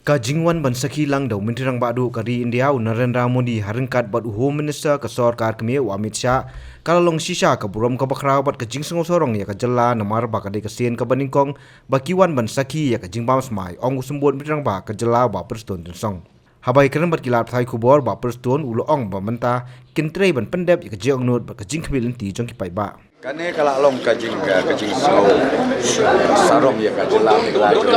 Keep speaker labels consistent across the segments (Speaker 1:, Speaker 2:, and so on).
Speaker 1: Ka jingwan ban sakhi lang dau mintirang badu kari India Narendra Modi harengkat bat Home Minister ka sarkar kemi wa Amit Shah kalalong sisa ka buram ka bakrau bat ka jingsong sorong ya ka jalla namar ba ka de ka sen ka baningkong bakiwan ban sakhi ya ka jingbam smai ong usumbot mintirang ba ka jalla ba perston song habai keren bat kilat thai kubor ba perston ulo ong ba menta kintre ban pendep ya ka jeong not ba ka jingkbil ti jong ki pai ba
Speaker 2: Kane kalau long kajing slow sarong ya kajelang laju.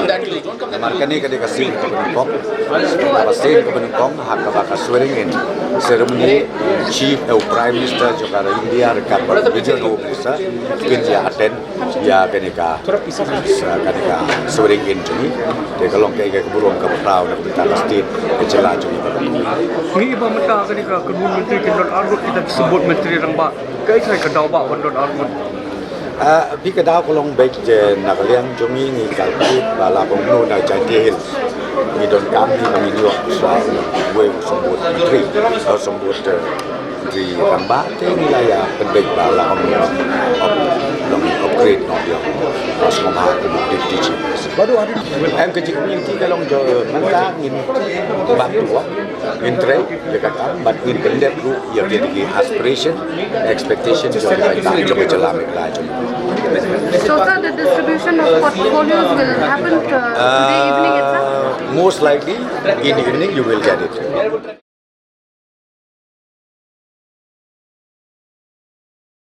Speaker 2: Markani kade kasil ke benukong, pasin ke benukong hak kabaka swearing in ceremony chief prime minister juga India rekat video no bisa India attend ya kaneka swearing in juni. De kalau kayak keburung ke petau nak kita state kejelang juni.
Speaker 3: Ni iba mata kaneka kedua menteri kendor arut kita sebut menteri ramba. Kai sai kedau ba bandot arut.
Speaker 2: Pi kedau kolong baik je nak liang jumi ni kalkit bala pemnu nak jadi hil ni don kami kami juga soal we sambut menteri sambut di ramba te nilai ya pendek bala pemnu upgrade no dia semua aku di baru hari em kerja community kalau jo mentang in bantu in trade dekat but in pendek group yang jadi aspiration expectation jo kita jo berjalan laju.
Speaker 4: So sir, the distribution of portfolios will happen today evening itself?
Speaker 2: Most likely in evening you will get it.